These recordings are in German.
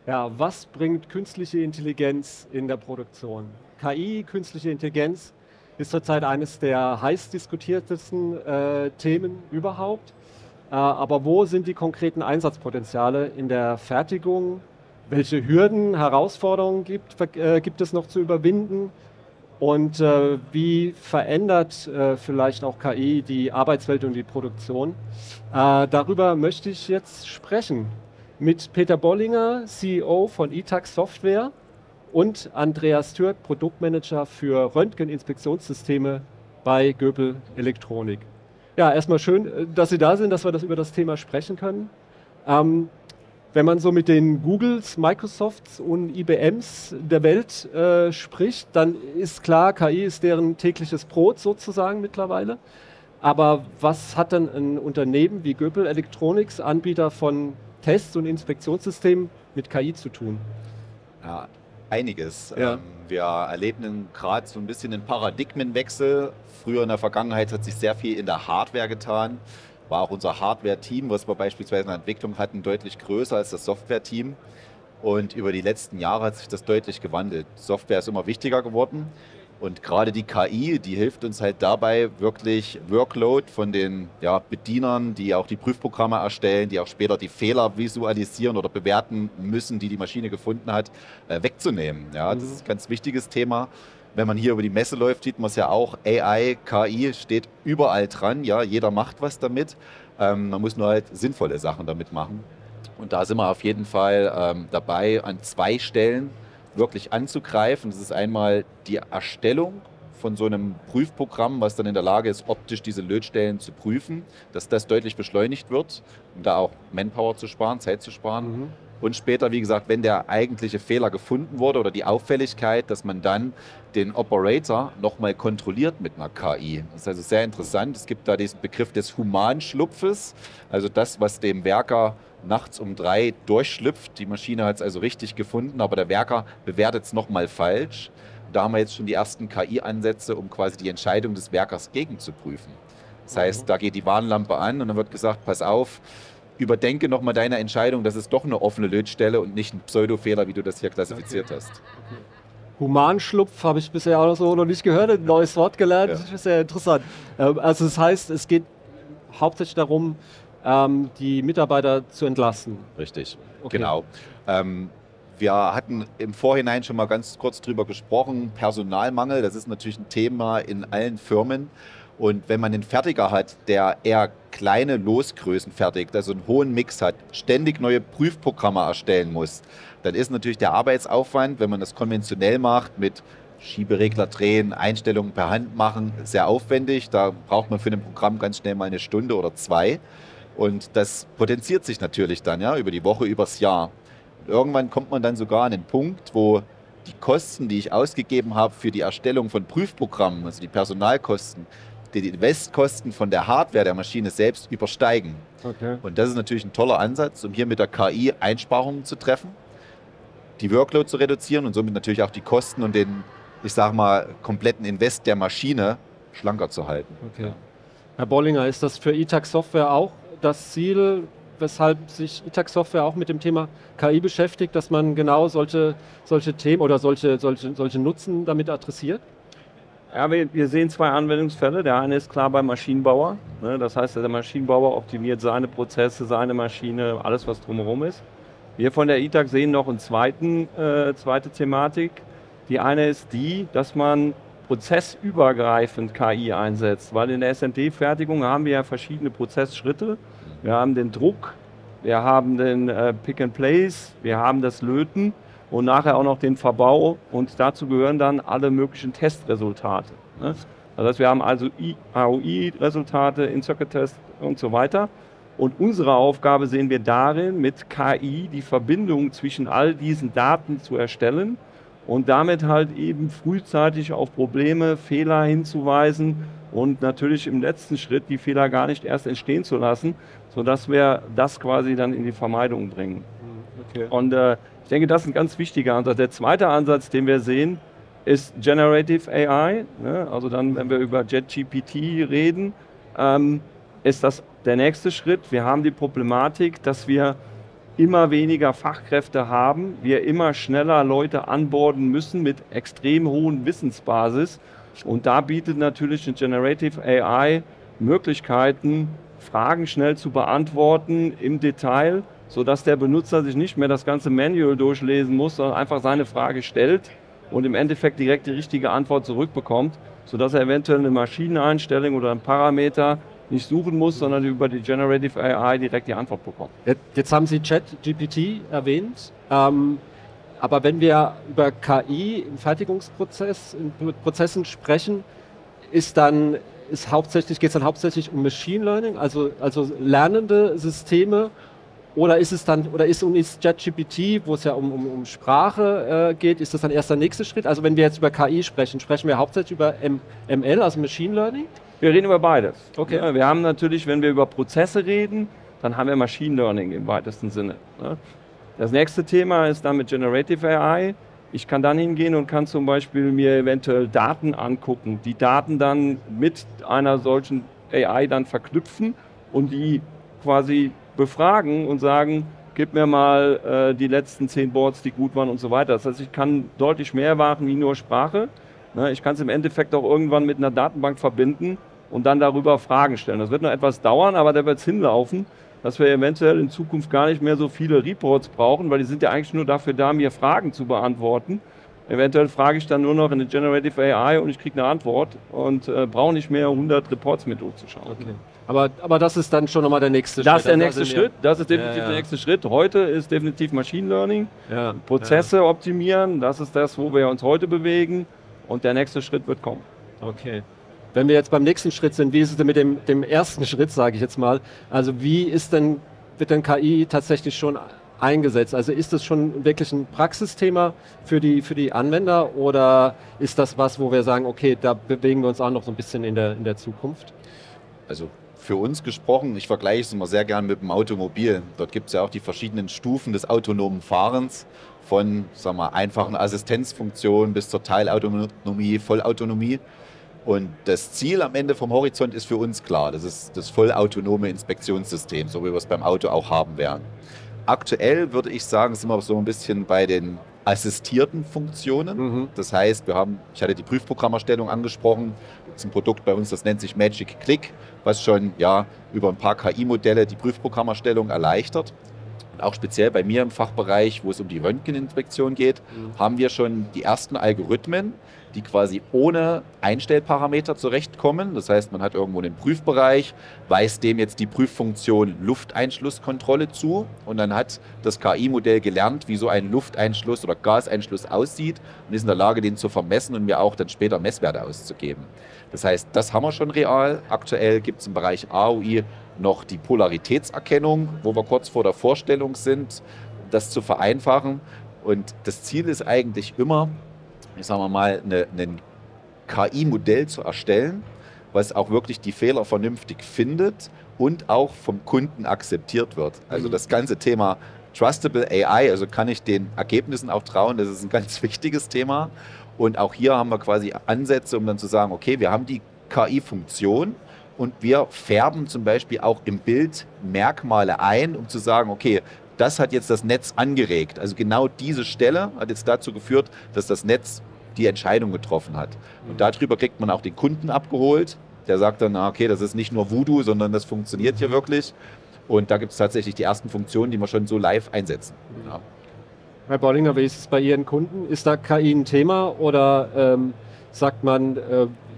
Ja, was bringt künstliche Intelligenz in der Produktion? KI, künstliche Intelligenz, ist zurzeit eines der heiß diskutiertesten Themen überhaupt. Aber wo sind die konkreten Einsatzpotenziale in der Fertigung? Welche Hürden, Herausforderungen gibt es noch zu überwinden? Und wie verändert vielleicht auch KI die Arbeitswelt und die Produktion? Darüber möchte ich jetzt sprechen mit Peter Bollinger, CEO von Itax Software, und Andreas Türk, Produktmanager für Röntgeninspektionssysteme bei Göbel Elektronik. Ja, erstmal schön, dass Sie da sind, dass wir über das Thema sprechen können. Wenn man so mit den Googles, Microsofts und IBMs der Welt spricht, dann ist klar, KI ist deren tägliches Brot sozusagen mittlerweile. Aber was hat denn ein Unternehmen wie Göbel Electronics, Anbieter von Tests und Inspektionssystemen, mit KI zu tun? Ja, einiges. Ja. Wir erleben gerade so ein bisschen einen Paradigmenwechsel. Früher in der Vergangenheit hat sich sehr viel in der Hardware getan. War auch unser Hardware-Team, was wir beispielsweise in der Entwicklung hatten, deutlich größer als das Software-Team. Und über die letzten Jahre hat sich das deutlich gewandelt. Software ist immer wichtiger geworden. Und gerade die KI, die hilft uns halt dabei, wirklich Workload von den Bedienern, die auch die Prüfprogramme erstellen, die auch später die Fehler visualisieren oder bewerten müssen, die die Maschine gefunden hat, wegzunehmen. Ja, das ist ein ganz wichtiges Thema. Wenn man hier über die Messe läuft, sieht man es ja auch. AI, KI steht überall dran. Ja, jeder macht was damit. Man muss nur halt sinnvolle Sachen damit machen. Und da sind wir auf jeden Fall dabei, an 2 Stellen wirklich anzugreifen. Das ist einmal die Erstellung von so einem Prüfprogramm, was dann in der Lage ist, optisch diese Lötstellen zu prüfen, dass das deutlich beschleunigt wird, um da auch Manpower zu sparen, Zeit zu sparen. Und später, wie gesagt, wenn der eigentliche Fehler gefunden wurde oder die Auffälligkeit, dass man dann den Operator nochmal kontrolliert mit einer KI. Das ist also sehr interessant. Es gibt da diesen Begriff des Humanschlupfes, also das, was dem Werker nachts um 3 durchschlüpft. Die Maschine hat es also richtig gefunden, aber der Werker bewertet es nochmal falsch. Da haben wir jetzt schon die ersten KI-Ansätze, um quasi die Entscheidung des Werkers gegenzuprüfen. Das heißt, da geht die Warnlampe an und dann wird gesagt, pass auf, überdenke nochmal deine Entscheidung, das ist doch eine offene Lötstelle und nicht ein Pseudofehler, wie du das hier klassifiziert hast. Humanschlupf habe ich bisher auch so noch nicht gehört, ein neues Wort gelernt, das ist sehr interessant. Also das heißt, es geht hauptsächlich darum, die Mitarbeiter zu entlasten. Richtig, Okay. genau. Wir hatten im Vorhinein schon mal ganz kurz drüber gesprochen, Personalmangel, das ist natürlich ein Thema in allen Firmen. Und wenn man einen Fertiger hat, der eher kleine Losgrößen fertigt, also einen hohen Mix hat, ständig neue Prüfprogramme erstellen muss, dann ist natürlich der Arbeitsaufwand, wenn man das konventionell macht, mit Schieberegler drehen, Einstellungen per Hand machen, sehr aufwendig. Da braucht man für ein Programm ganz schnell mal 1 Stunde oder 2. Und das potenziert sich natürlich dann über die Woche, übers Jahr. Und irgendwann kommt man dann sogar an den Punkt, wo die Kosten, die ich ausgegeben habe für die Erstellung von Prüfprogrammen, also die Personalkosten, die Investkosten von der Hardware der Maschine selbst übersteigen. Okay. Und das ist natürlich ein toller Ansatz, um hier mit der KI Einsparungen zu treffen, die Workload zu reduzieren und somit natürlich auch die Kosten und den, ich sage mal, kompletten Invest der Maschine schlanker zu halten. Okay. Herr Bollinger, ist das für Itax Software auch das Ziel, weshalb sich Itax Software auch mit dem Thema KI beschäftigt, dass man genau solche Themen oder solche Nutzen damit adressiert? Ja, wir sehen 2 Anwendungsfälle. Der eine ist klar beim Maschinenbauer. Das heißt, der Maschinenbauer optimiert seine Prozesse, seine Maschine, alles was drumherum ist. Wir von der Itax sehen noch eine zweite Thematik. Die eine ist die, dass man prozessübergreifend KI einsetzt, weil in der SMT-Fertigung haben wir ja verschiedene Prozessschritte. Wir haben den Druck, wir haben den Pick and Place, wir haben das Löten und nachher auch noch den Verbau und dazu gehören dann alle möglichen Testresultate. Das heißt, wir haben also AOI-Resultate, In-Circuit-Test und so weiter. Und unsere Aufgabe sehen wir darin, mit KI die Verbindung zwischen all diesen Daten zu erstellen und damit halt eben frühzeitig auf Probleme, Fehler hinzuweisen und natürlich im letzten Schritt die Fehler gar nicht erst entstehen zu lassen, sodass wir das quasi dann in die Vermeidung bringen. Okay. Und ich denke, das ist ein ganz wichtiger Ansatz. Der zweite Ansatz, den wir sehen, ist Generative AI. Also dann, wenn wir über JetGPT reden, ist das der nächste Schritt. Wir haben die Problematik, dass wir immer weniger Fachkräfte haben, wir immer schneller Leute anborden müssen mit extrem hohen Wissensbasis. Und da bietet natürlich eine Generative AI Möglichkeiten, Fragen schnell zu beantworten im Detail, sodass der Benutzer sich nicht mehr das ganze Manual durchlesen muss, sondern einfach seine Frage stellt und im Endeffekt direkt die richtige Antwort zurückbekommt, sodass er eventuell eine Maschineneinstellung oder einen Parameter nicht suchen muss, sondern über die Generative AI direkt die Antwort bekommt. Jetzt haben Sie ChatGPT erwähnt, aber wenn wir über KI im Fertigungsprozess, in Prozessen sprechen, geht es dann hauptsächlich um Machine Learning, also lernende Systeme, oder ist ChatGPT, wo es ja um Sprache geht, ist das dann erst der nächste Schritt? Also wenn wir jetzt über KI sprechen wir hauptsächlich über ML, also Machine Learning? Wir reden über beides. Okay. Ja, wir haben natürlich, wenn wir über Prozesse reden, dann haben wir Machine Learning im weitesten Sinne. Ne? Das nächste Thema ist dann mit Generative AI. Ich kann dann hingehen und kann zum Beispiel mir eventuell Daten angucken, die Daten dann mit einer solchen AI dann verknüpfen und die quasi befragen und sagen, gib mir mal die letzten 10 Boards, die gut waren und so weiter. Das heißt, ich kann deutlich mehr machen wie nur Sprache. Ne? Ich kann es im Endeffekt auch irgendwann mit einer Datenbank verbinden und dann darüber Fragen stellen. Das wird noch etwas dauern, aber da wird es hinlaufen, dass wir eventuell in Zukunft gar nicht mehr so viele Reports brauchen, weil die sind ja eigentlich nur dafür da, mir Fragen zu beantworten. Eventuell frage ich dann nur noch in eine Generative AI und ich kriege eine Antwort und brauche nicht mehr 100 Reports mir durchzuschauen. Okay. Aber das ist dann schon nochmal der nächste Schritt. Das ist der nächste Schritt. Das ist definitiv der nächste Schritt. Heute ist definitiv Machine Learning. Prozesse optimieren, das ist das, wo wir uns heute bewegen. Und der nächste Schritt wird kommen. Okay. Wenn wir jetzt beim nächsten Schritt sind, wie ist es denn mit dem ersten Schritt, sage ich jetzt mal? Also wird denn KI tatsächlich schon eingesetzt? Also ist das schon wirklich ein Praxisthema für die Anwender oder ist das was, wo wir sagen, okay, da bewegen wir uns auch noch so ein bisschen in der Zukunft? Also für uns gesprochen, ich vergleiche es immer sehr gern mit dem Automobil. Dort gibt es ja auch die verschiedenen Stufen des autonomen Fahrens, von sagen wir, einfachen Assistenzfunktionen bis zur Teilautonomie, Vollautonomie. Und das Ziel am Ende vom Horizont ist für uns klar. Das ist das vollautonome Inspektionssystem, so wie wir es beim Auto auch haben werden. Aktuell würde ich sagen, sind wir so ein bisschen bei den assistierten Funktionen. Das heißt, ich hatte die Prüfprogrammerstellung angesprochen, das ist ein Produkt bei uns, das nennt sich Magic Click, was schon über ein paar KI-Modelle die Prüfprogrammerstellung erleichtert. Und auch speziell bei mir im Fachbereich, wo es um die Röntgeninspektion geht, haben wir schon die ersten Algorithmen, die quasi ohne Einstellparameter zurechtkommen. Das heißt, man hat irgendwo einen Prüfbereich, weist dem jetzt die Prüffunktion Lufteinschlusskontrolle zu und dann hat das KI-Modell gelernt, wie so ein Lufteinschluss oder Gaseinschluss aussieht und ist in der Lage, den zu vermessen und mir auch dann später Messwerte auszugeben. Das heißt, das haben wir schon real. Aktuell gibt es im Bereich AOI noch die Polaritätserkennung, wo wir kurz vor der Vorstellung sind, das zu vereinfachen. Und das Ziel ist eigentlich immer, sagen wir mal, ein KI-Modell zu erstellen, was auch wirklich die Fehler vernünftig findet und auch vom Kunden akzeptiert wird. Also das ganze Thema Trustable AI, also kann ich den Ergebnissen auch trauen, das ist ein ganz wichtiges Thema. Und auch hier haben wir quasi Ansätze, um dann zu sagen, okay, wir haben die KI-Funktion und wir färben zum Beispiel auch im Bild Merkmale ein, um zu sagen, okay, das hat jetzt das Netz angeregt. Also genau diese Stelle hat jetzt dazu geführt, dass das Netz die Entscheidung getroffen hat. Und darüber kriegt man auch den Kunden abgeholt. Der sagt dann, okay, das ist nicht nur Voodoo, sondern das funktioniert hier wirklich. Und da gibt es tatsächlich die ersten Funktionen, die wir schon so live einsetzen. Ja. Herr Bollinger, wie ist es bei Ihren Kunden? Ist da KI ein Thema oder sagt man,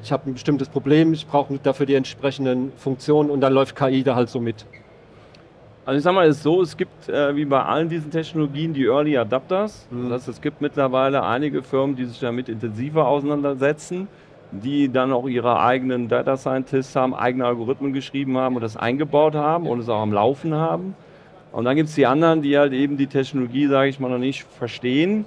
ich habe ein bestimmtes Problem, ich brauche dafür die entsprechenden Funktionen und dann läuft KI da halt so mit? Also ich sage mal, es ist so, es gibt wie bei allen diesen Technologien die Early Adapters. Das heißt, es gibt mittlerweile einige Firmen, die sich damit intensiver auseinandersetzen, die dann auch ihre eigenen Data Scientists haben, eigene Algorithmen geschrieben haben und das eingebaut haben und es auch am Laufen haben. Und dann gibt es die anderen, die halt eben die Technologie, sage ich mal, noch nicht verstehen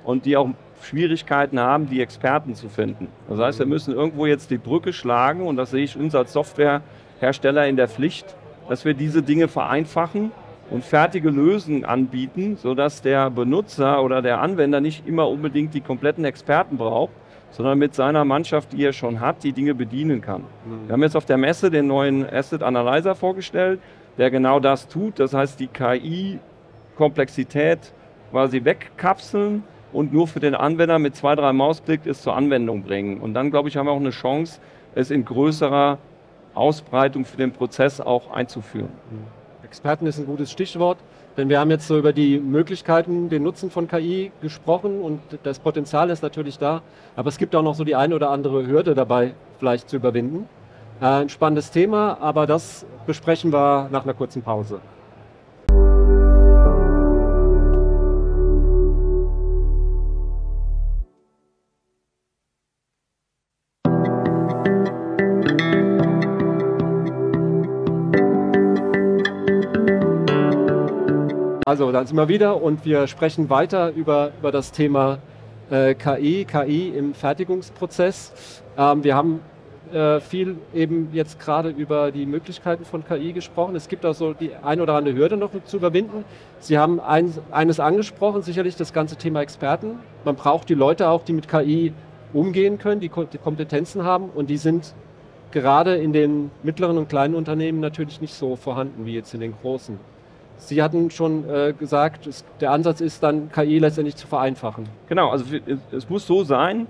und die auch Schwierigkeiten haben, die Experten zu finden. Das heißt, wir müssen irgendwo jetzt die Brücke schlagen und das sehe ich uns als Softwarehersteller in der Pflicht, dass wir diese Dinge vereinfachen und fertige Lösungen anbieten, sodass der Benutzer oder der Anwender nicht immer unbedingt die kompletten Experten braucht, sondern mit seiner Mannschaft, die er schon hat, die Dinge bedienen kann. Wir haben jetzt auf der Messe den neuen Asset Analyzer vorgestellt, der genau das tut. Das heißt, die KI Komplexität quasi wegkapseln und nur für den Anwender mit 2, 3 Mausklicks es zur Anwendung bringen. Und dann, glaube ich, haben wir auch eine Chance, es in größerer Ausbreitung für den Prozess auch einzuführen. Experten ist ein gutes Stichwort, denn wir haben jetzt so über die Möglichkeiten, den Nutzen von KI gesprochen und das Potenzial ist natürlich da, aber es gibt auch noch so die eine oder andere Hürde dabei vielleicht zu überwinden. Ein spannendes Thema, aber das besprechen wir nach einer kurzen Pause. Also, da sind wir wieder und wir sprechen weiter über das Thema KI im Fertigungsprozess. Wir haben viel eben jetzt gerade über die Möglichkeiten von KI gesprochen. Es gibt auch so die ein oder andere Hürde noch zu überwinden. Sie haben eines angesprochen, sicherlich das ganze Thema Experten. Man braucht die Leute auch, die mit KI umgehen können, die Kompetenzen haben und die sind gerade in den mittleren und kleinen Unternehmen natürlich nicht so vorhanden wie jetzt in den großen. Sie hatten schon gesagt, der Ansatz ist dann, KI letztendlich zu vereinfachen. Genau, also es muss so sein,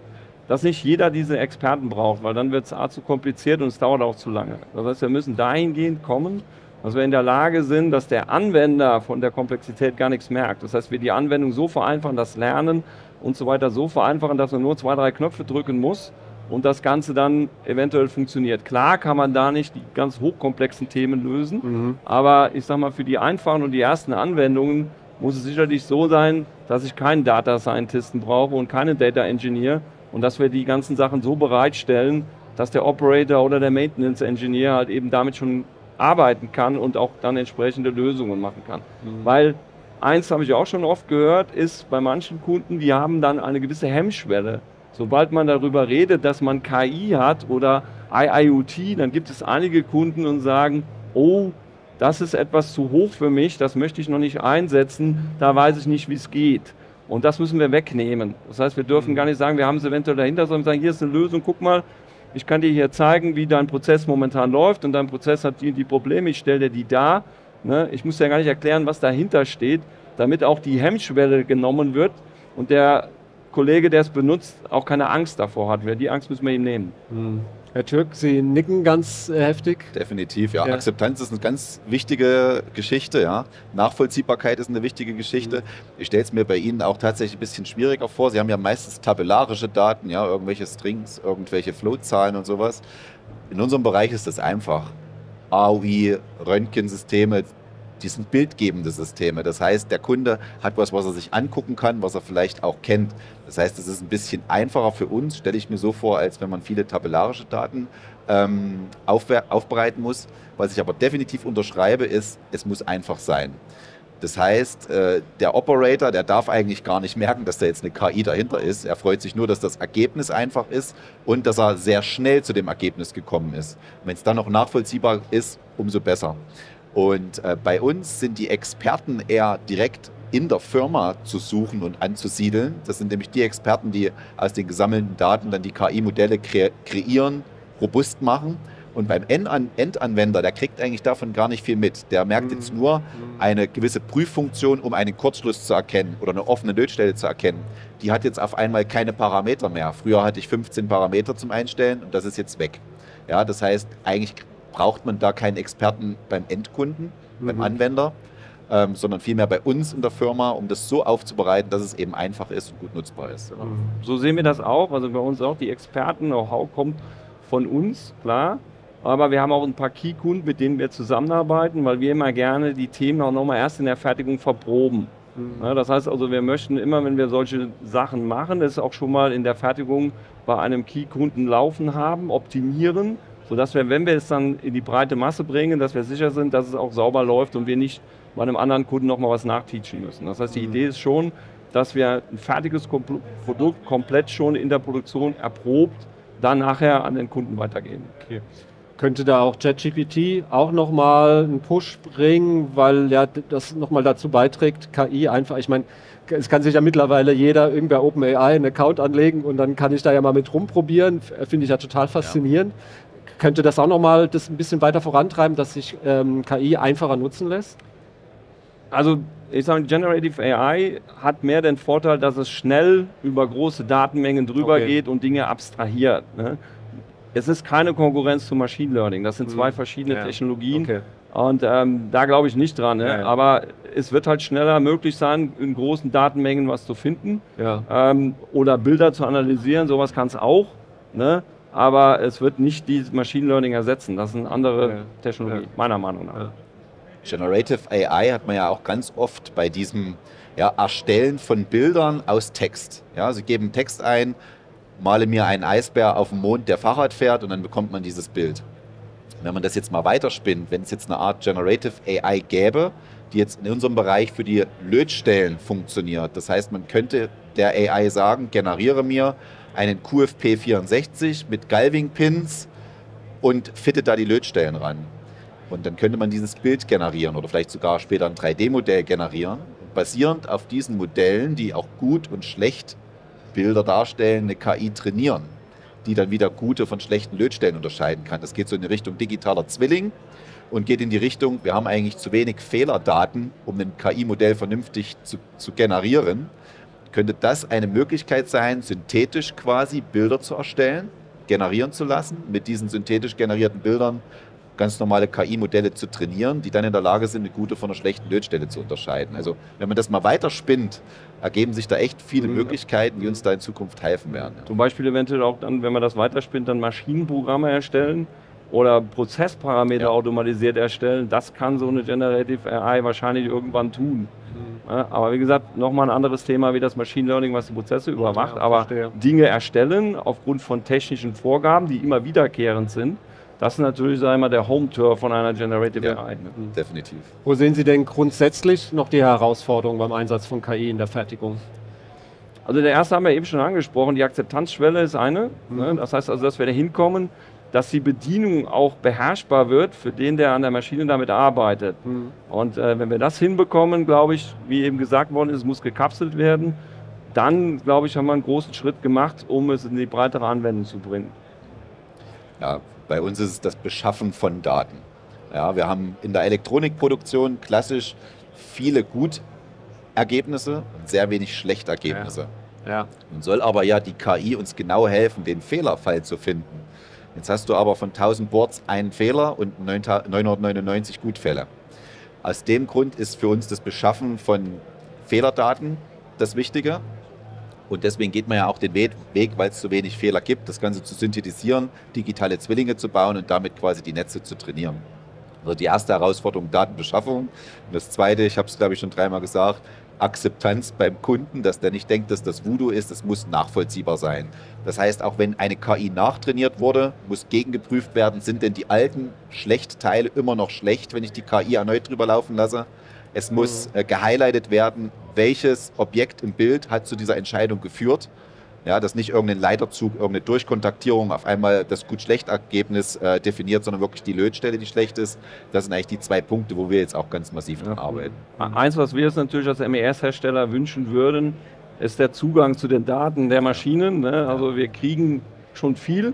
dass nicht jeder diese Experten braucht, weil dann wird es zu kompliziert und es dauert auch zu lange. Das heißt, wir müssen dahingehend kommen, dass wir in der Lage sind, dass der Anwender von der Komplexität gar nichts merkt. Das heißt, wir die Anwendung so vereinfachen, das Lernen und so weiter so vereinfachen, dass man nur 2, 3 Knöpfe drücken muss und das Ganze dann eventuell funktioniert. Klar kann man da nicht die ganz hochkomplexen Themen lösen, aber ich sag mal, für die einfachen und die ersten Anwendungen muss es sicherlich so sein, dass ich keinen Data Scientisten brauche und keinen Data Engineer und dass wir die ganzen Sachen so bereitstellen, dass der Operator oder der Maintenance Engineer halt eben damit schon arbeiten kann und auch dann entsprechende Lösungen machen kann. Weil eins habe ich auch schon oft gehört, ist bei manchen Kunden, die haben dann eine gewisse Hemmschwelle. Sobald man darüber redet, dass man KI hat oder IIoT, dann gibt es einige Kunden und sagen, oh, das ist etwas zu hoch für mich, das möchte ich noch nicht einsetzen, da weiß ich nicht, wie es geht. Und das müssen wir wegnehmen. Das heißt, wir dürfen gar nicht sagen, wir haben es eventuell dahinter, sondern sagen, hier ist eine Lösung, guck mal, ich kann dir hier zeigen, wie dein Prozess momentan läuft und dein Prozess hat die Probleme, ich stelle dir die dar. Ne? Ich muss dir gar nicht erklären, was dahinter steht, damit auch die Hemmschwelle genommen wird und der Kollege, der es benutzt, auch keine Angst davor hat. Die Angst müssen wir ihm nehmen. Herr Türk, Sie nicken ganz heftig. Definitiv, ja. Akzeptanz ist eine ganz wichtige Geschichte, ja. Nachvollziehbarkeit ist eine wichtige Geschichte. Ich stelle es mir bei Ihnen auch tatsächlich ein bisschen schwieriger vor. Sie haben ja meistens tabellarische Daten, ja, irgendwelche Strings, irgendwelche Floatzahlen und sowas. In unserem Bereich ist das einfach. AOI, Röntgensysteme, die sind bildgebende Systeme. Das heißt, der Kunde hat was, was er sich angucken kann, was er vielleicht auch kennt. Das heißt, es ist ein bisschen einfacher für uns, stelle ich mir so vor, als wenn man viele tabellarische Daten aufbereiten muss. Was ich aber definitiv unterschreibe, ist, es muss einfach sein. Das heißt, der Operator, der darf eigentlich gar nicht merken, dass da jetzt eine KI dahinter ist. Er freut sich nur, dass das Ergebnis einfach ist und dass er sehr schnell zu dem Ergebnis gekommen ist. Wenn es dann noch nachvollziehbar ist, umso besser. Und bei uns sind die Experten eher direkt in der Firma zu suchen und anzusiedeln. Das sind nämlich die Experten, die aus den gesammelten Daten dann die KI-Modelle kreieren, robust machen. Und beim Endanwender, der kriegt eigentlich davon gar nicht viel mit. Der merkt jetzt nur eine gewisse Prüffunktion, um einen Kurzschluss zu erkennen oder eine offene Lötstelle zu erkennen. Die hat jetzt auf einmal keine Parameter mehr. Früher hatte ich 15 Parameter zum Einstellen und das ist jetzt weg. Ja, das heißt, eigentlich braucht man da keinen Experten beim Endkunden, beim Anwender, sondern vielmehr bei uns in der Firma, um das so aufzubereiten, dass es eben einfach ist und gut nutzbar ist. Ja. So sehen wir das auch. Also bei uns auch, die Experten-Know-how kommt von uns, klar. Aber wir haben auch ein paar Key-Kunden, mit denen wir zusammenarbeiten, weil wir immer gerne die Themen auch nochmal erst in der Fertigung verproben. Ja, das heißt also, wir möchten immer, wenn wir solche Sachen machen, es auch schon mal in der Fertigung bei einem Key-Kunden laufen haben, optimieren, sodass wir, wenn wir es dann in die breite Masse bringen, dass wir sicher sind, dass es auch sauber läuft und wir nicht bei einem anderen Kunden nochmal was nachteachen müssen. Das heißt, die Idee ist schon, dass wir ein fertiges Produkt komplett schon in der Produktion erprobt, dann nachher an den Kunden weitergeben. Okay. Könnte da auch ChatGPT auch nochmal einen Push bringen, weil ja das nochmal dazu beiträgt, KI einfach, ich meine, es kann sich ja mittlerweile jeder irgendwie bei OpenAI einen Account anlegen und dann kann ich da ja mal mit rumprobieren, finde ich ja total faszinierend. Ja. Könnte das auch nochmal das ein bisschen weiter vorantreiben, dass sich KI einfacher nutzen lässt? Also ich sage, Generative AI hat mehr den Vorteil, dass es schnell über große Datenmengen drüber geht und Dinge abstrahiert. Ne? Es ist keine Konkurrenz zum Machine Learning. Das sind zwei verschiedene Technologien. Okay. Und da glaube ich nicht dran. Ne? Aber es wird halt schneller möglich sein, in großen Datenmengen was zu finden oder Bilder zu analysieren. Sowas kann es auch. Ne? Aber es wird nicht dieses Machine Learning ersetzen. Das ist eine andere Technologie, meiner Meinung nach. Generative AI hat man ja auch ganz oft bei diesem Erstellen von Bildern aus Text. Ja, Sie geben Text ein, male mir einen Eisbär auf dem Mond, der Fahrrad fährt, und dann bekommt man dieses Bild. Wenn man das jetzt mal weiterspinnt, wenn es jetzt eine Art Generative AI gäbe, die jetzt in unserem Bereich für die Lötstellen funktioniert. Das heißt, man könnte der AI sagen, generiere mir einen QFP64 mit Galving-Pins und fitte da die Lötstellen ran. Und dann könnte man dieses Bild generieren oder vielleicht sogar später ein 3D-Modell generieren. Basierend auf diesen Modellen, die auch gut und schlecht Bilder darstellen, eine KI trainieren, die dann wieder gute von schlechten Lötstellen unterscheiden kann. Das geht so in die Richtung digitaler Zwilling und geht in die Richtung, wir haben eigentlich zu wenig Fehlerdaten, um ein KI-Modell vernünftig zu generieren. Könnte das eine Möglichkeit sein, synthetisch quasi Bilder zu erstellen, generieren zu lassen, mit diesen synthetisch generierten Bildern ganz normale KI-Modelle zu trainieren, die dann in der Lage sind, eine gute von einer schlechten Lötstelle zu unterscheiden. Also wenn man das mal weiter spinnt, ergeben sich da echt viele Möglichkeiten, die uns da in Zukunft helfen werden. Ja. Zum Beispiel eventuell auch dann, wenn man das weiterspinnt, dann Maschinenprogramme erstellen oder Prozessparameter automatisiert erstellen. Das kann so eine Generative AI wahrscheinlich irgendwann tun. Ja, aber wie gesagt, nochmal ein anderes Thema wie das Machine Learning, was die Prozesse überwacht. Aber Dinge erstellen aufgrund von technischen Vorgaben, die immer wiederkehrend sind, das ist natürlich, sagen wir mal, der Home-Turf von einer Generative AI. Definitiv. Wo sehen Sie denn grundsätzlich noch die Herausforderungen beim Einsatz von KI in der Fertigung? Also der erste haben wir eben schon angesprochen, die Akzeptanzschwelle ist eine. Ne? Das heißt also, dass wir da hinkommen, dass die Bedienung auch beherrschbar wird für den, der an der Maschine damit arbeitet. Und wenn wir das hinbekommen, glaube ich, wie eben gesagt worden ist, es muss gekapselt werden, dann, glaube ich, haben wir einen großen Schritt gemacht, um es in die breitere Anwendung zu bringen. Ja, bei uns ist es das Beschaffen von Daten. Ja, wir haben in der Elektronikproduktion klassisch viele Gutergebnisse und sehr wenig Schlechtergebnisse. Nun soll aber die KI uns genau helfen, den Fehlerfall zu finden. Jetzt hast du aber von 1000 Boards einen Fehler und 999 Gutfälle. Aus dem Grund ist für uns das Beschaffen von Fehlerdaten das Wichtige. Und deswegen geht man ja auch den Weg, weil es so wenig Fehler gibt, das Ganze zu synthetisieren, digitale Zwillinge zu bauen und damit quasi die Netze zu trainieren. Also die erste Herausforderung, Datenbeschaffung. Und das zweite, ich habe es glaube ich schon dreimal gesagt, Akzeptanz beim Kunden, dass der nicht denkt, dass das Voodoo ist, das muss nachvollziehbar sein. Das heißt, auch wenn eine KI nachtrainiert wurde, muss gegengeprüft werden, sind denn die alten Schlechtteile immer noch schlecht, wenn ich die KI erneut drüber laufen lasse. Es muss gehighlightet werden, welches Objekt im Bild hat zu dieser Entscheidung geführt. Ja, dass nicht irgendein Leiterzug, irgendeine Durchkontaktierung auf einmal das Gut-Schlecht-Ergebnis definiert, sondern wirklich die Lötstelle, die schlecht ist. Das sind eigentlich die zwei Punkte, wo wir jetzt auch ganz massiv dran arbeiten. Eins, was wir jetzt natürlich als MES-Hersteller wünschen würden, ist der Zugang zu den Daten der Maschinen. Ne? Also wir kriegen schon viel,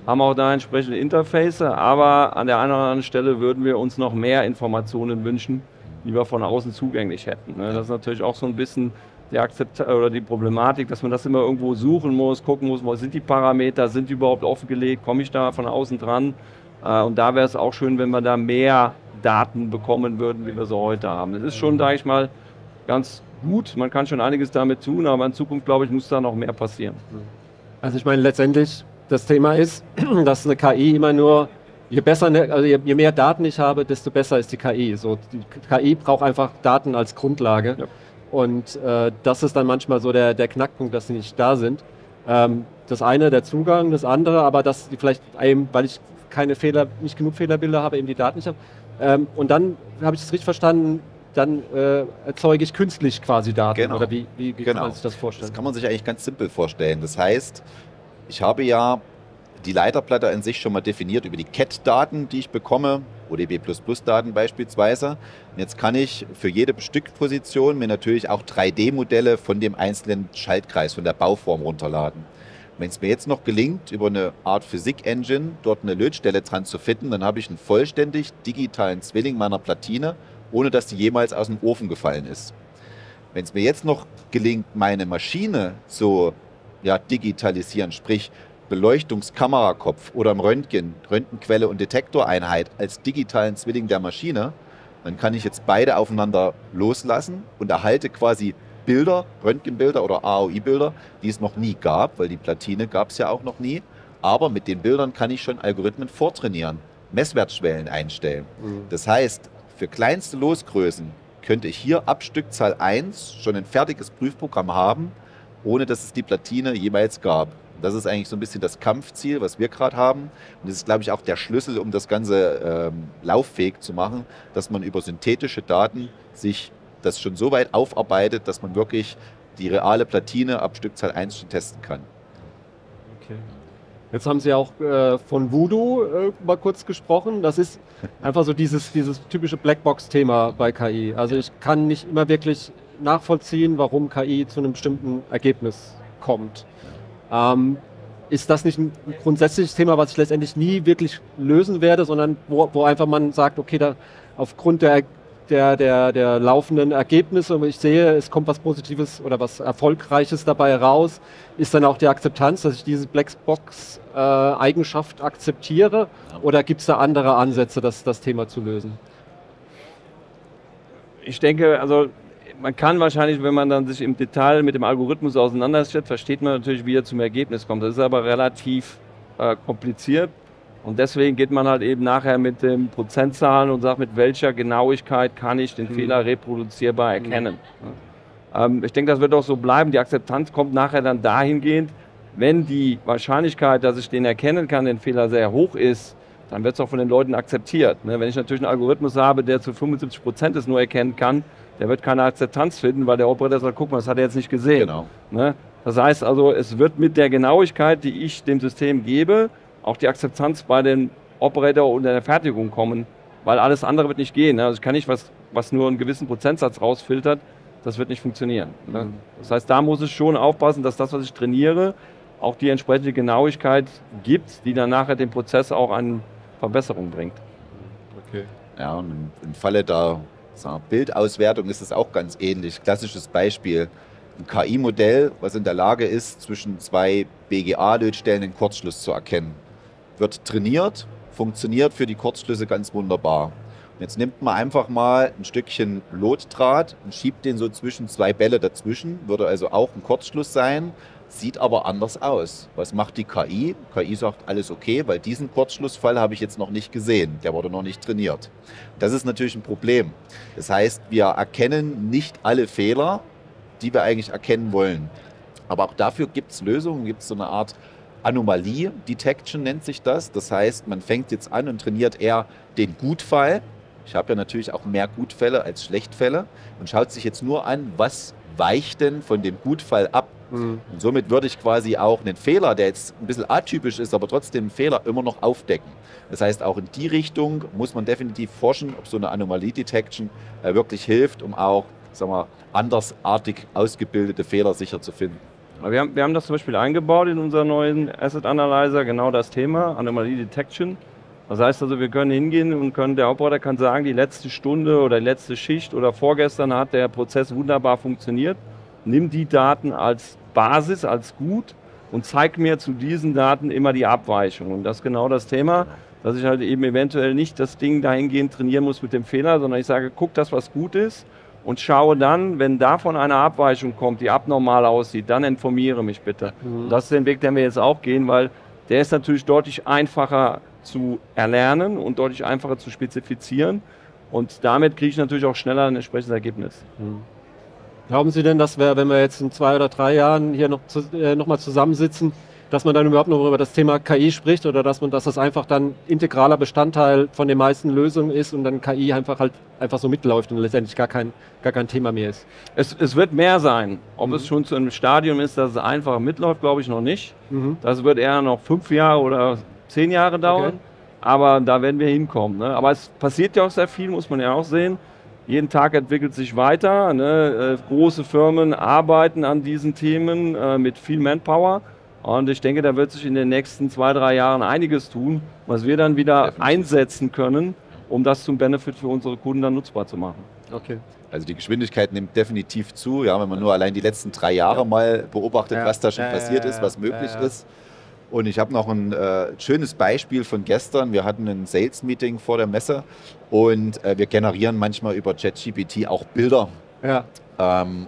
haben auch da entsprechende Interface, aber an der einen oder anderen Stelle würden wir uns noch mehr Informationen wünschen, die wir von außen zugänglich hätten. Ne? Das ist natürlich auch so ein bisschen die Problematik, dass man das immer irgendwo suchen muss, gucken muss, wo sind die Parameter, sind die überhaupt offengelegt, komme ich da von außen dran? Und da wäre es auch schön, wenn wir da mehr Daten bekommen würden, wie wir sie heute haben. Es ist schon, sage ich mal, ganz gut, man kann schon einiges damit tun, aber in Zukunft, glaube ich, muss da noch mehr passieren. Also ich meine, letztendlich, das Thema ist, dass eine KI immer nur, je mehr Daten ich habe, desto besser ist die KI. So, die KI braucht einfach Daten als Grundlage. Ja. Und das ist dann manchmal so der Knackpunkt, dass sie nicht da sind. Das eine, der Zugang, das andere, aber dass die vielleicht eben, weil ich nicht genug Fehlerbilder habe, eben die Daten nicht habe. Und dann, habe ich es richtig verstanden, dann erzeuge ich künstlich quasi Daten. Genau. Oder wie kann man sich das vorstellen? Das kann man sich eigentlich ganz simpel vorstellen. Das heißt, ich habe ja die Leiterplatte an sich schon mal definiert über die CAD-Daten, die ich bekomme, ODB++-Daten beispielsweise. Und jetzt kann ich für jede Bestückposition mir natürlich auch 3D-Modelle von dem einzelnen Schaltkreis, von der Bauform runterladen. Wenn es mir jetzt noch gelingt, über eine Art Physik-Engine dort eine Lötstelle dran zu fitten, dann habe ich einen vollständig digitalen Zwilling meiner Platine ohne dass die jemals aus dem Ofen gefallen ist. Wenn es mir jetzt noch gelingt, meine Maschine zu digitalisieren, sprich Beleuchtungskamerakopf oder im Röntgen, Röntgenquelle und Detektoreinheit als digitalen Zwilling der Maschine, dann kann ich jetzt beide aufeinander loslassen und erhalte quasi Bilder, Röntgenbilder oder AOI-Bilder, die es noch nie gab, weil die Platine gab es ja auch noch nie. Aber mit den Bildern kann ich schon Algorithmen vortrainieren, Messwertschwellen einstellen. Das heißt, für kleinste Losgrößen könnte ich hier ab Stückzahl 1 schon ein fertiges Prüfprogramm haben, ohne dass es die Platine jemals gab. Das ist eigentlich so ein bisschen das Kampfziel, was wir gerade haben. Und das ist, glaube ich, auch der Schlüssel, um das Ganze lauffähig zu machen, dass man über synthetische Daten sich das schon so weit aufarbeitet, dass man wirklich die reale Platine ab Stückzahl 1 schon testen kann. Okay. Jetzt haben Sie auch von Voodoo mal kurz gesprochen. Das ist einfach so dieses typische Blackbox-Thema bei KI. Also ich kann nicht immer wirklich nachvollziehen, warum KI zu einem bestimmten Ergebnis kommt. Ist das nicht ein grundsätzliches Thema, was ich letztendlich nie wirklich lösen werde, sondern wo einfach man sagt, okay, da aufgrund der laufenden Ergebnisse, und ich sehe, es kommt was Positives oder was Erfolgreiches dabei raus, ist dann auch die Akzeptanz, dass ich diese Blackbox-Eigenschaft akzeptiere, oder gibt es da andere Ansätze, das Thema zu lösen? Ich denke, also man kann wahrscheinlich, wenn man dann sich im Detail mit dem Algorithmus auseinandersetzt, versteht man natürlich, wie er zum Ergebnis kommt. Das ist aber relativ kompliziert. Und deswegen geht man halt eben nachher mit den Prozentzahlen und sagt, mit welcher Genauigkeit kann ich den Fehler reproduzierbar erkennen. Ich denke, das wird auch so bleiben. Die Akzeptanz kommt nachher dann dahingehend, wenn die Wahrscheinlichkeit, dass ich den erkennen kann, den Fehler sehr hoch ist, dann wird es auch von den Leuten akzeptiert. Wenn ich natürlich einen Algorithmus habe, der zu 75% es nur erkennen kann, der wird keine Akzeptanz finden, weil der Operator sagt, guck mal, das hat er jetzt nicht gesehen. Genau. Das heißt also, es wird mit der Genauigkeit, die ich dem System gebe, auch die Akzeptanz bei dem Operator und der Fertigung kommen, weil alles andere wird nicht gehen. Also ich kann nicht was nur einen gewissen Prozentsatz rausfiltert, das wird nicht funktionieren. Das heißt, da muss ich schon aufpassen, dass das, was ich trainiere, auch die entsprechende Genauigkeit gibt, die dann nachher dem Prozess auch eine Verbesserung bringt. Okay. Ja, und im Falle der Bildauswertung ist es auch ganz ähnlich. Klassisches Beispiel. Ein KI-Modell, was in der Lage ist, zwischen zwei BGA-Lötstellen einen Kurzschluss zu erkennen. Wird trainiert, funktioniert für die Kurzschlüsse ganz wunderbar. Und jetzt nimmt man einfach mal ein Stückchen Lotdraht und schiebt den so zwischen zwei Bälle dazwischen, würde also auch ein Kurzschluss sein, sieht aber anders aus. Was macht die KI? KI sagt, alles okay, weil diesen Kurzschlussfall habe ich jetzt noch nicht gesehen, der wurde noch nicht trainiert. Das ist natürlich ein Problem. Das heißt, wir erkennen nicht alle Fehler, die wir eigentlich erkennen wollen. Aber auch dafür gibt es Lösungen, gibt es so eine Art Anomalie-Detection nennt sich das. Das heißt, man fängt jetzt an und trainiert eher den Gutfall. Ich habe ja natürlich auch mehr Gutfälle als Schlechtfälle und schaut sich jetzt nur an, was weicht denn von dem Gutfall ab. Und somit würde ich quasi auch einen Fehler, der jetzt ein bisschen atypisch ist, aber trotzdem einen Fehler immer noch aufdecken. Das heißt, auch in die Richtung muss man definitiv forschen, ob so eine Anomalie-Detection wirklich hilft, um auch, sagen wir, andersartig ausgebildete Fehler sicher zu finden. Wir haben das zum Beispiel eingebaut in unseren neuen Asset Analyzer, genau das Thema, Anomalie Detection. Das heißt also, wir können hingehen und der Operator kann sagen, die letzte Stunde oder die letzte Schicht oder vorgestern hat der Prozess wunderbar funktioniert. Nimm die Daten als Basis, als gut und zeig mir zu diesen Daten immer die Abweichung. Und das ist genau das Thema, dass ich halt eben eventuell nicht das Ding dahingehend trainieren muss mit dem Fehler, sondern ich sage, guck das, was gut ist. Und schaue dann, wenn davon eine Abweichung kommt, die abnormal aussieht, dann informiere mich bitte. Das ist der Weg, den wir jetzt auch gehen, weil der ist natürlich deutlich einfacher zu erlernen und deutlich einfacher zu spezifizieren. Und damit kriege ich natürlich auch schneller ein entsprechendes Ergebnis. Glauben Sie denn, dass wir, wenn wir jetzt in 2 oder 3 Jahren hier noch mal zusammensitzen, dass man dann überhaupt noch über das Thema KI spricht oder dass das einfach dann integraler Bestandteil von den meisten Lösungen ist und dann KI einfach so mitläuft und letztendlich gar kein Thema mehr ist? Es wird mehr sein. Ob es schon zu einem Stadium ist, dass es einfach mitläuft, glaube ich noch nicht. Das wird eher noch 5 Jahre oder 10 Jahre dauern. Okay. Aber da werden wir hinkommen. Aber es passiert ja auch sehr viel, muss man ja auch sehen. Jeden Tag entwickelt sich weiter. Große Firmen arbeiten an diesen Themen mit viel Manpower. Und ich denke, da wird sich in den nächsten 2, 3 Jahren einiges tun, was wir dann wieder einsetzen können, um das zum Benefit für unsere Kunden dann nutzbar zu machen. Okay. Also die Geschwindigkeit nimmt definitiv zu, ja, wenn man nur allein die letzten 3 Jahre mal beobachtet, was da schon passiert ist, was möglich ist. Und ich habe noch ein schönes Beispiel von gestern. Wir hatten ein Sales-Meeting vor der Messe und wir generieren manchmal über ChatGPT auch Bilder. Ja.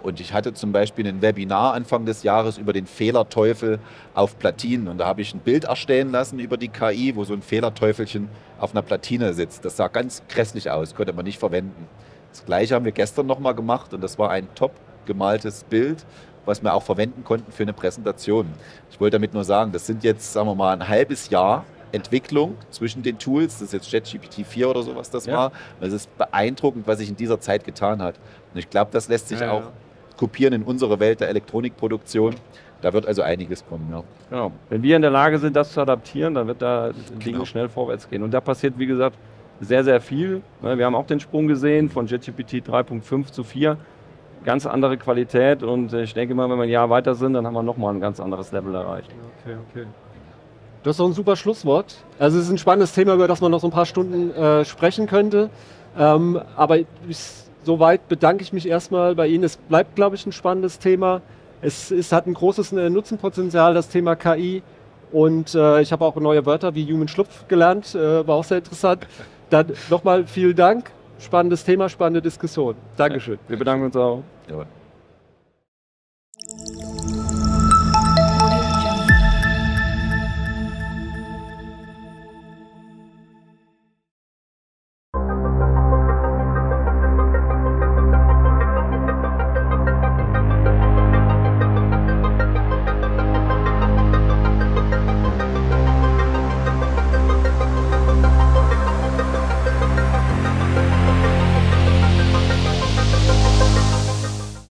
Und ich hatte zum Beispiel ein Webinar Anfang des Jahres über den Fehlerteufel auf Platinen. Und da habe ich ein Bild erstellen lassen über die KI, wo so ein Fehlerteufelchen auf einer Platine sitzt. Das sah ganz grässlich aus, konnte man nicht verwenden. Das Gleiche haben wir gestern nochmal gemacht und das war ein top gemaltes Bild, was wir auch verwenden konnten für eine Präsentation. Ich wollte damit nur sagen, das sind jetzt, sagen wir mal, ein halbes Jahr Entwicklung zwischen den Tools. Das ist jetzt ChatGPT 4 oder sowas das war. Es ist beeindruckend, was sich in dieser Zeit getan hat. Und ich glaube, das lässt sich auch kopieren in unsere Welt der Elektronikproduktion. Da wird also einiges kommen. Ja. Genau. Wenn wir in der Lage sind, das zu adaptieren, dann wird da Dinge schnell vorwärts gehen. Und da passiert, wie gesagt, sehr, sehr viel. Wir haben auch den Sprung gesehen von ChatGPT 3.5 zu 4. Ganz andere Qualität und ich denke mal, wenn wir ein Jahr weiter sind, dann haben wir nochmal ein ganz anderes Level erreicht. Okay. Das ist doch ein super Schlusswort. Also es ist ein spannendes Thema, über das man noch so ein paar Stunden sprechen könnte. Aber soweit bedanke ich mich erstmal bei Ihnen. Es bleibt, glaube ich, ein spannendes Thema. Es hat ein großes Nutzenpotenzial, das Thema KI. Und ich habe auch neue Wörter wie Human Schlupf gelernt. War auch sehr interessant. Dann nochmal vielen Dank. Spannendes Thema, spannende Diskussion. Dankeschön. Wir bedanken uns auch. Ja.